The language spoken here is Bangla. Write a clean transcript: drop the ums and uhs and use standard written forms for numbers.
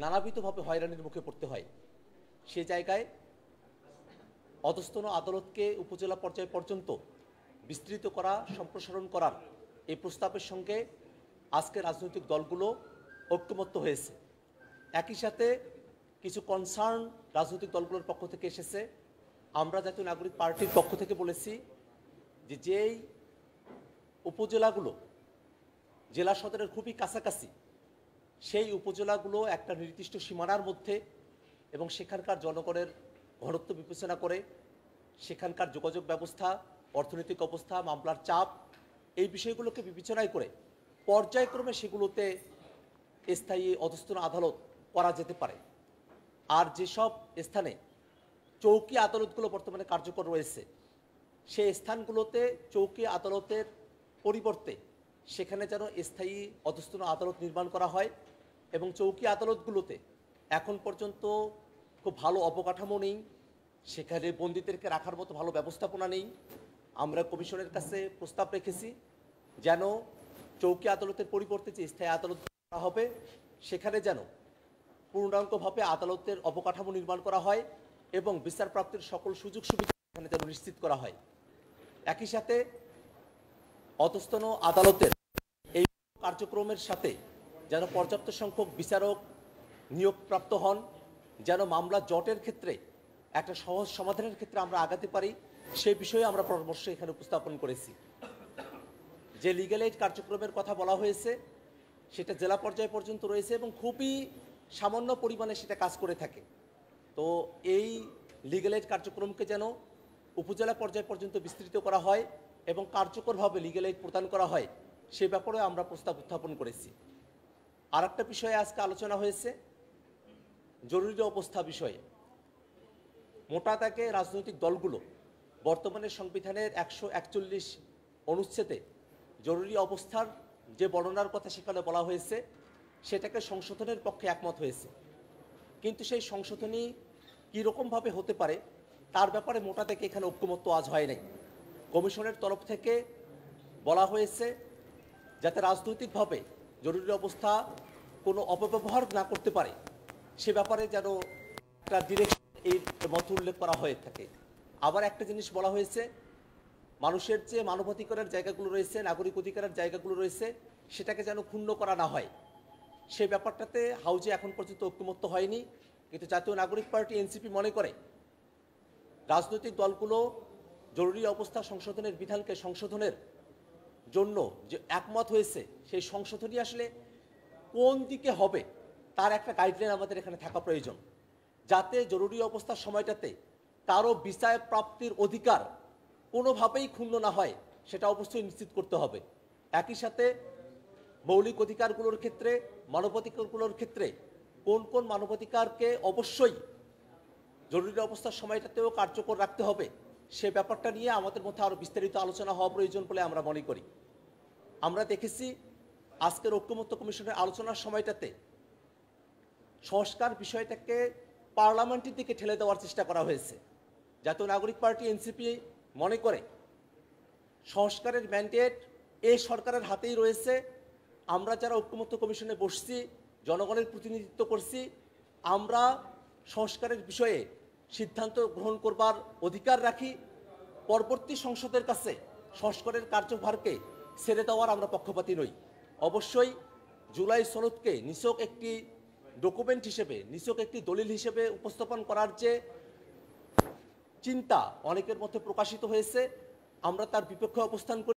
নানাবিধভাবে হয়রানির মুখে পড়তে হয়। সে জায়গায় অধস্তন আদালতকে উপজেলা পর্যায় পর্যন্ত বিস্তৃত করা, সম্প্রসারণ করার এই প্রস্তাবের সঙ্গে আজকে রাজনৈতিক দলগুলো ঐক্যমত্য হয়েছে। একই সাথে কিছু কনসার্ন রাজনৈতিক দলগুলোর পক্ষ থেকে এসেছে। আমরা জাতীয় নাগরিক পার্টির পক্ষ থেকে বলেছি যে যেই উপজেলাগুলো জেলা সদরের খুবই কাছাকাছি, সেই উপজেলাগুলো একটা নির্দিষ্ট সীমানার মধ্যে এবং সেখানকার জনগণের ঘনত্ব বিবেচনা করে, সেখানকার যোগাযোগ ব্যবস্থা, অর্থনৈতিক অবস্থা, মামলার চাপ, এই বিষয়গুলোকে বিবেচনায় করে পর্যায়ক্রমে সেগুলোতে স্থায়ী অধস্তন আদালত করা যেতে পারে। আর যেসব স্থানে চৌকি আদালতগুলো বর্তমানে কার্যকর রয়েছে, সেই স্থানগুলোতে চৌকি আদালতের পরিবর্তে সেখানে যেন স্থায়ী অধস্তন আদালত নির্মাণ করা হয়। এবং চৌকি আদালতগুলোতে এখন পর্যন্ত খুব ভালো অবকাঠামো নেই, সেখানে বন্দীদেরকে রাখার মতো ভালো ব্যবস্থাপনা নেই। আমরা কমিশনের কাছে প্রস্তাব রেখেছি যেন চৌকি আদালতের পরিবর্তে যে স্থায়ী আদালত করা হবে, সেখানে যেন পূর্ণাঙ্গভাবে আদালতের অবকাঠামো নির্মাণ করা হয় এবং বিচার প্রাপ্তির সকল সুযোগ সুবিধা এখানে যেন নিশ্চিত করা হয়। একই সাথে অধস্তন আদালতের এই কার্যক্রমের সাথে যেন পর্যাপ্ত সংখ্যক বিচারক নিয়োগপ্রাপ্ত হন, যেন মামলা জটের ক্ষেত্রে একটা সহজ সমাধানের ক্ষেত্রে আমরা আগাতে পারি, সেই বিষয়ে আমরা পরামর্শ এখানে উপস্থাপন করেছি। যে লিগ্যাল এইড কার্যক্রমের কথা বলা হয়েছে, সেটা জেলা পর্যায় পর্যন্ত রয়েছে এবং খুবই সামান্য পরিমাণে সেটা কাজ করে থাকে। তো এই লিগ্যাল এইড কার্যক্রমকে যেন উপজেলা পর্যায় পর্যন্ত বিস্তৃত করা হয় এবং কার্যকরভাবে লিগ্যাল এইড প্রদান করা হয়, সে ব্যাপারে আমরা প্রস্তাব উত্থাপন করেছি। আর একটা বিষয়ে আজকে আলোচনা হয়েছে, জরুরি অবস্থা বিষয়ে। মোটা দাগে রাজনৈতিক দলগুলো বর্তমানে সংবিধানের 141 অনুচ্ছেদে জরুরি অবস্থার যে বর্ণনার কথা সেখানে বলা হয়েছে, সেটাকে সংশোধনের পক্ষে একমত হয়েছে। কিন্তু সেই সংশোধনী কীরকমভাবে হতে পারে তার ব্যাপারে মোটা দাগে এখানে ঐক্যমত্য আজ হয় নাই। কমিশনের তরফ থেকে বলা হয়েছে যাতে রাজনৈতিকভাবে জরুরি অবস্থা কোনো অপব্যবহার না করতে পারে, সে ব্যাপারে যেন একটা ডিরেকশন এই মত উল্লেখ করা হয়ে থাকে। আবার একটা জিনিস বলা হয়েছে, মানুষের যে মানবাধিকারের জায়গাগুলো রয়েছে, নাগরিক অধিকারের জায়গাগুলো রয়েছে, সেটাকে যেন ক্ষুণ্ণ করা না হয়। সেই ব্যাপারটাতে হাউজে এখন পর্যন্ত ঐক্যমত্য হয়নি। কিন্তু জাতীয় নাগরিক পার্টি এনসিপি মনে করে রাজনৈতিক দলগুলো জরুরি অবস্থা সংশোধনের বিধানকে সংশোধনের জন্য যে একমত হয়েছে, সেই সংশোধনী আসলে কোন দিকে হবে তার একটা গাইডলাইন আমাদের এখানে থাকা প্রয়োজন, যাতে জরুরি অবস্থার সময়টাতে কারো বিচার প্রাপ্তির অধিকার কোনোভাবেই ক্ষুণ্ণ না হয়, সেটা অবশ্যই নিশ্চিত করতে হবে। একই সাথে মৌলিক অধিকারগুলোর ক্ষেত্রে, মানবাধিকারগুলোর ক্ষেত্রে কোন কোন মানবাধিকারকে অবশ্যই জরুরি অবস্থার সময়টাতেও কার্যকর রাখতে হবে, সে ব্যাপারটা নিয়ে আমাদের মধ্যে আরও বিস্তারিত আলোচনা হওয়া প্রয়োজন বলে আমরা মনে করি। আমরা দেখেছি আজকের ঐক্যমত্য কমিশনের আলোচনার সময়টাতে সংস্কার বিষয়টাকে পার্লামেন্টের দিকে ঠেলে দেওয়ার চেষ্টা করা হয়েছে। জাতীয় নাগরিক পার্টি এনসিপি মনে করে সংস্কারের ম্যান্ডেট এই সরকারের হাতেই রয়েছে। আমরা যারা ঐক্যমত্য কমিশনে বসছি, জনগণের প্রতিনিধিত্ব করছি, আমরা সংস্কারের বিষয়ে সিদ্ধান্ত গ্রহণ করবার অধিকার রাখি। পরবর্তী সংসদের কাছে সংস্কারের কার্যভারকে ছেড়ে দেওয়ার আমরা পক্ষপাতী নই। অবশ্যই জুলাই সনদকে নিছক একটি ডকুমেন্ট হিসেবে, নিছক একটি দলিল হিসেবে উপস্থাপন করার যে চিন্তা অনেকের মধ্যে প্রকাশিত হয়েছে, আমরা তার বিপক্ষে অবস্থান করি।